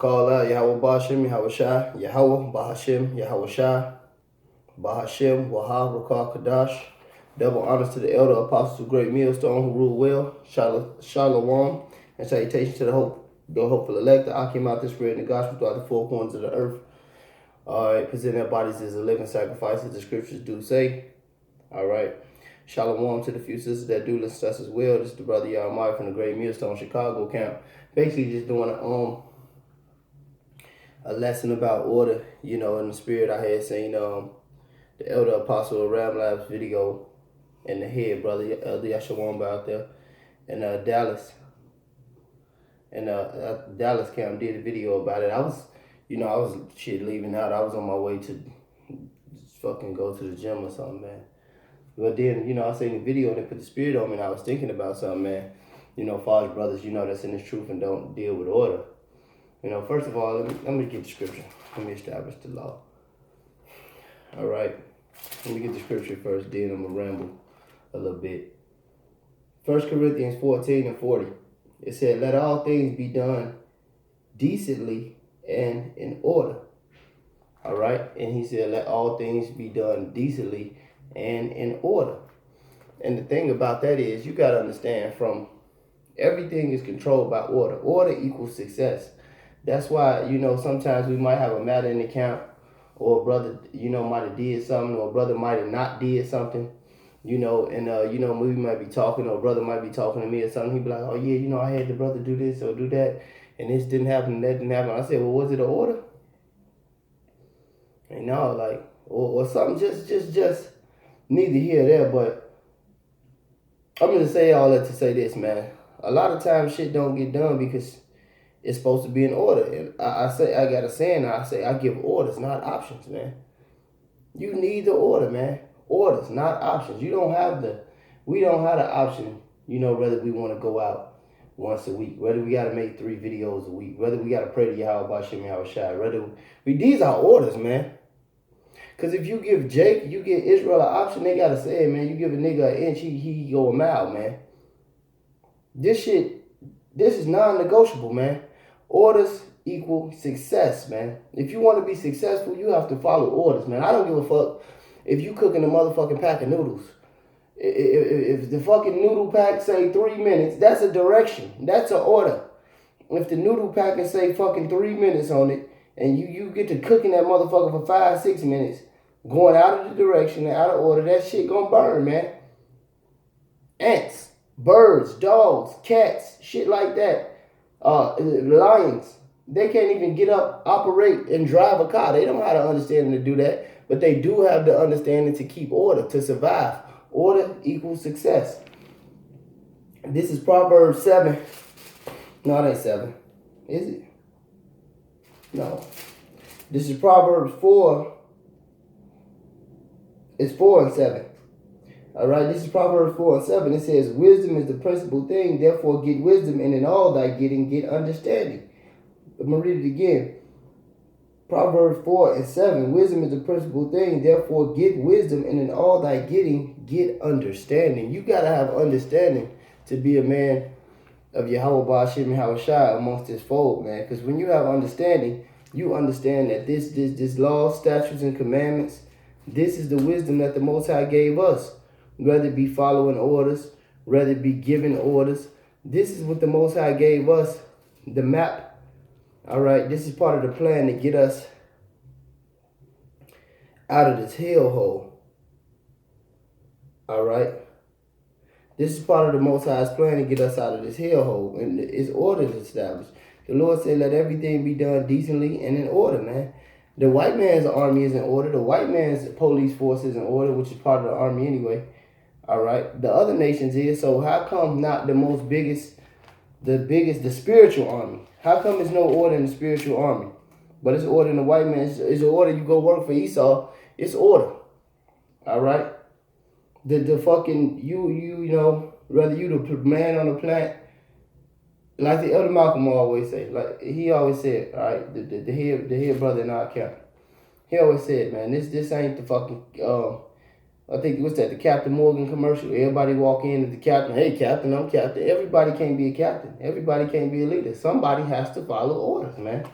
Call out Yahweh Bahashim, Yahweh Shai, Yahweh Bahashim, Yahweh Shai, Bahashim, Wahab, Rakah, Kadash. Double honors to the elder apostles of Great Millstone who rule well. Shalom and salutations to the hopeful elect, the Akim out there spreading the gospel throughout the four corners of the earth. All right, present their bodies as a living sacrifice, as the scriptures do say. All right. Shalom to the few sisters that do listen to us as well. This is the brother Yahweh from the Great Millstone Chicago camp. Basically just doing a lesson about order, in the spirit. I had seen the elder apostle of Ram Labs video in the head, brother Elder Yashawamba out there in Dallas. And Dallas camp did a video about it. I was leaving out. I was on my way to just fucking go to the gym or something, man. But then, I seen the video and it put the spirit on me, and I was thinking about something, man. False brothers, that's in the truth and don't deal with order. First of all, let me get the scripture. Let me establish the law. All right. Let me get the scripture first, then I'm going to ramble a little bit. 1 Corinthians 14:40. It said, let all things be done decently and in order. All right. And he said, let all things be done decently and in order. And the thing about that is, you got to understand, from everything is controlled by order. Order equals success. That's why, sometimes we might have a matter in the camp, or a brother, might have did something, or a brother might have not did something, we might be talking, or a brother might be talking to me or something. He'd be like, oh yeah, I had the brother do this or do that, and this didn't happen, and that didn't happen. I said, well, was it an order? And or something just neither here or there. But I'm going to say all that to say this, man. A lot of times shit don't get done because it's supposed to be in order. And I got a saying, I give orders, not options, man. You need the order, man. Orders, not options. We don't have the option, whether we want to go out once a week, whether we got to make 3 videos a week, whether we got to pray to Yahweh Bahashim, Yahweh Shai, these are orders, man. Because if you give Israel an option, they got to say, man, you give a nigga an inch, he go a mile, man. This is non-negotiable, man. Orders equal success, man. If you want to be successful, you have to follow orders, man. I don't give a fuck if you cooking a motherfucking pack of noodles. If the fucking noodle pack say 3 minutes, that's a direction. That's an order. If the noodle pack can say fucking 3 minutes on it, and you get to cooking that motherfucker for 5-6 minutes, going out of the direction and out of order, that shit gonna burn, man. Ants, birds, dogs, cats, shit like that. Lions, they can't even get up, operate, and drive a car. They don't have the understanding to do that, but they do have the understanding to keep order, to survive. Order equals success. This is Proverbs 7. No, it ain't 7. Is it? No. This is Proverbs 4. It's 4 and 7. All right, this is Proverbs 4 and 7. It says, wisdom is the principal thing, therefore get wisdom, and in all thy getting, get understanding. I'm going to read it again. Proverbs 4 and 7. Wisdom is the principal thing, therefore get wisdom, and in all thy getting, get understanding. You got to have understanding to be a man of Yahweh Bahashim and Yahweh Shai amongst this fold, man. Because when you have understanding, you understand that this law, statutes, and commandments, this is the wisdom that the Most High gave us. Whether it be following orders, whether it be giving orders. This is what the Most High gave us, the map. All right, this is part of the plan to get us out of this hellhole. All right. This is part of the Most High's plan to get us out of this hellhole. And it's order established. The Lord said, let everything be done decently and in order, man. The white man's army is in order. The white man's police force is in order, which is part of the army anyway. All right. The other nations is. So how come not the spiritual army? How come there's no order in the spiritual army? But it's order in the white man. It's order you go work for Esau. It's order. All right. The fucking, whether you the man on the planet, like the Elder Malcolm always say, like he always said, all right, the head brother in our camp, he always said, man, this ain't the fucking, I think, what's that, the Captain Morgan commercial? Everybody walk in as the captain, hey, captain, I'm captain. Everybody can't be a captain. Everybody can't be a leader. Somebody has to follow orders, man.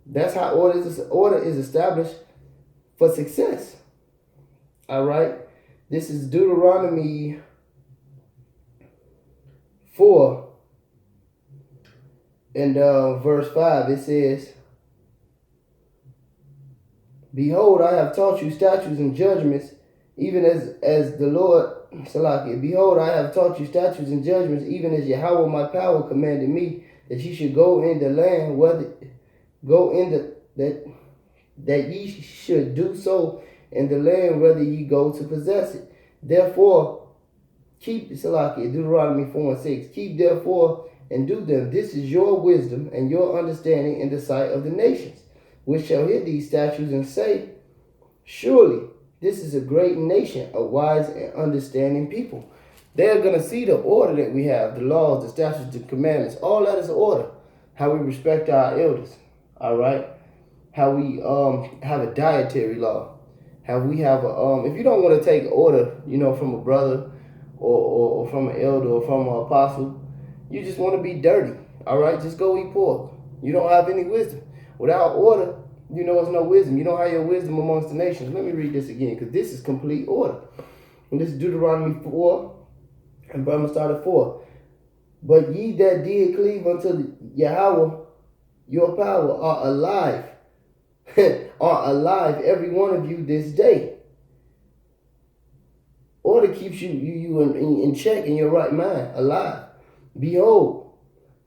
That's how order is established for success. All right. This is Deuteronomy 4 and verse 5. It says, "Behold, I have taught you statutes and judgments, even as the Lord Salaki. Behold, I have taught you statutes and judgments, even as Yahweh my power commanded me, that ye should go in the land, that ye should do so in the land, whether ye go to possess it. Therefore, keep Salaki, Deuteronomy 4 and 6. Keep therefore and do them. This is your wisdom and your understanding in the sight of the nations, which shall hear these statutes and say, surely this is a great nation, a wise and understanding people." They're going to see the order that we have, the laws, the statutes, the commandments. All that is order. How we respect our elders. All right. How we have a dietary law. How we have a if you don't want to take order, from a brother or from an elder or from an apostle, you just want to be dirty. All right, just go eat pork. You don't have any wisdom. Without order, it's no wisdom. You don't have your wisdom amongst the nations. Let me read this again, because this is complete order. And this is Deuteronomy 4, and I'm going to start at 4. "But ye that did cleave unto Yahweh, your power, are alive, are alive, every one of you this day." Order keeps you in check, in your right mind, alive. "Behold,"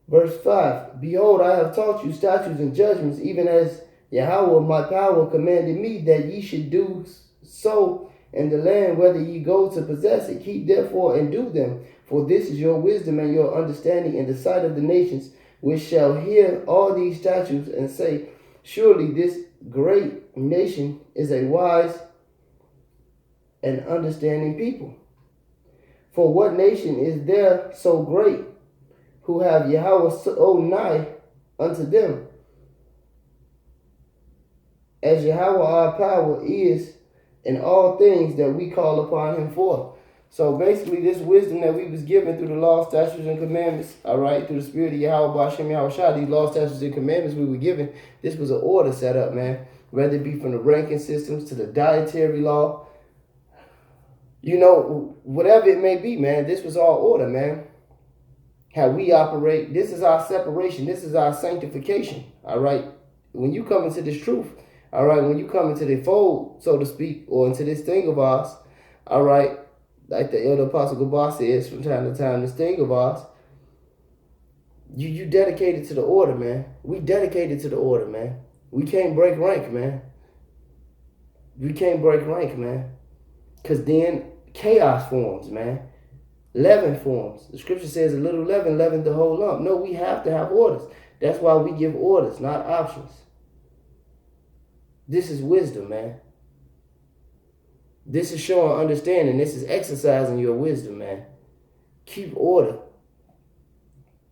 verse 5, "Behold, I have taught you statutes and judgments, even as Yahweh my power commanded me, that ye should do so in the land, whether ye go to possess it. Keep therefore and do them, for this is your wisdom and your understanding in the sight of the nations, which shall hear all these statutes and say, surely this great nation is a wise and understanding people. For what nation is there so great, who have Yahweh so nigh unto them, as Yahweh our power is in all things that we call upon him for?" So basically, this wisdom that we was given through the law, statutes, and commandments, all right, through the spirit of Yahweh B'Ashem Yahweh Shah, these law, statutes, and commandments we were given, this was an order set up, man. Whether it be from the ranking systems to the dietary law, whatever it may be, man, this was all order, man. How we operate, this is our separation, this is our sanctification, all right? When you come into this truth, all right, when you come into the fold, so to speak, or into this thing of ours, all right, like the elder apostle Gabar says from time to time, this thing of ours, you dedicated to the order, man. We dedicated to the order, man. We can't break rank, man. We can't break rank, man. Because then chaos forms, man. Leaven forms. The scripture says a little leaven leavened the whole lump. No, we have to have orders. That's why we give orders, not options. This is wisdom, man. This is showing understanding. This is exercising your wisdom, man. Keep order.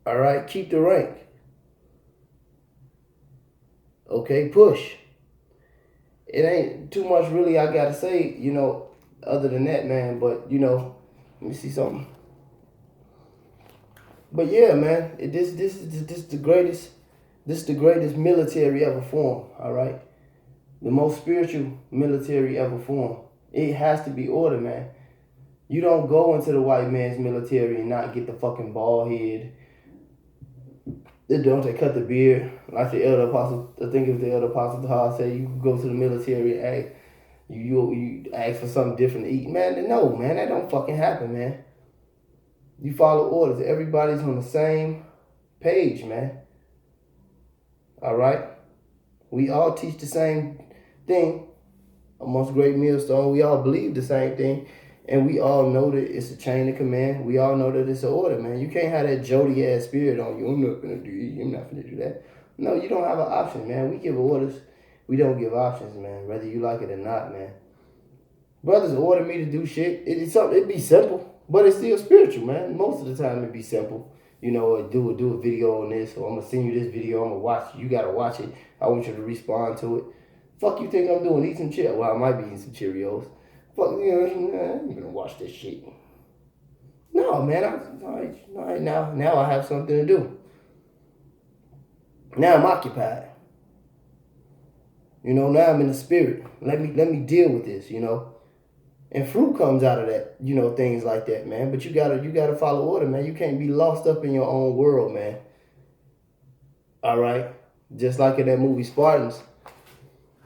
All right? Keep the rank. Okay? Push. It ain't too much really I got to say, other than that, man. But, let me see something. But yeah, man, this is the greatest. This is the greatest military ever formed. All right? The most spiritual military ever formed. It has to be order, man. You don't go into the white man's military and not get the fucking bald head. They cut the beard. Like the elder apostle, I think it was the elder apostle Tahar said, you go to the military and ask, you ask for something different to eat. Man, no, man, that don't fucking happen, man. You follow orders. Everybody's on the same page, man. All right? We all teach the same thing. Amongst Great Millstone, we all believe the same thing, and we all know that it's a chain of command. We all know that it's an order, man. You can't have that Jody ass spirit on you. I'm not gonna do it. I'm not gonna do that. No, you don't have an option, man. We give orders. We don't give options, man. Whether you like it or not, man. Brothers order me to do shit. It be simple, but it's still spiritual, man. Most of the time, it be simple. Do a video on this, or I'm gonna send you this video. I'm gonna watch it. You gotta watch it. I want you to respond to it. Fuck you think I'm doing? Eat some Cheerios. Well, I might be eating some Cheerios. Fuck, I'm gonna watch this shit. No, man, all right, now I have something to do. Now I'm occupied. You know, now I'm in the spirit. Let me deal with this, you know. And fruit comes out of that, you know, things like that, man. But you gotta follow order, man. You can't be lost up in your own world, man. All right? Just like in that movie Spartans,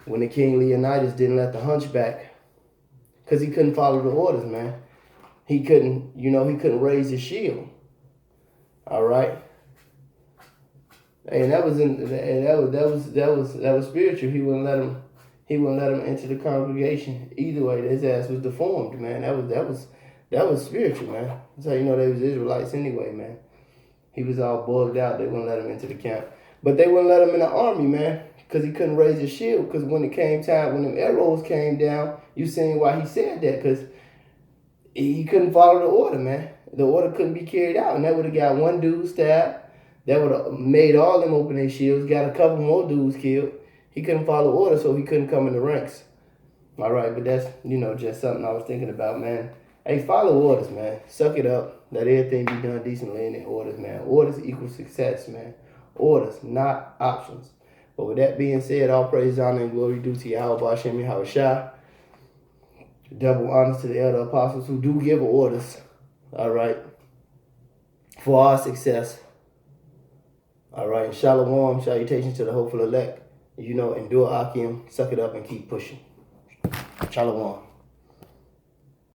when the King Leonidas didn't let the hunchback, because he couldn't follow the orders, man. He couldn't, you know, he couldn't raise his shield. All right? And that was spiritual. He wouldn't let him into the congregation. Either way, his ass was deformed, man. That was spiritual, man. That's how you know they was Israelites anyway, man. He was all bugged out. They wouldn't let him into the camp. But they wouldn't let him in the army, man, because he couldn't raise his shield. Because when it came time, when them arrows came down, you seen why he said that, because he couldn't follow the order, man. The order couldn't be carried out, and that would have got one dude stabbed. That would have made all them open their shields, got a couple more dudes killed. He couldn't follow order, so he couldn't come in the ranks. All right, but that's, you know, just something I was thinking about, man. Hey, follow orders, man. Suck it up. Let everything be done decently in the orders, man. Orders equal success, man. Orders, not options. But with that being said, all praise, honor, and glory due to Yahweh Hashem Yahushua. Double honors to the elder apostles who do give orders, all right, for our success. All right, and shalom, salutations to the hopeful elect. You know, endure Akim, suck it up and keep pushing. Shalom.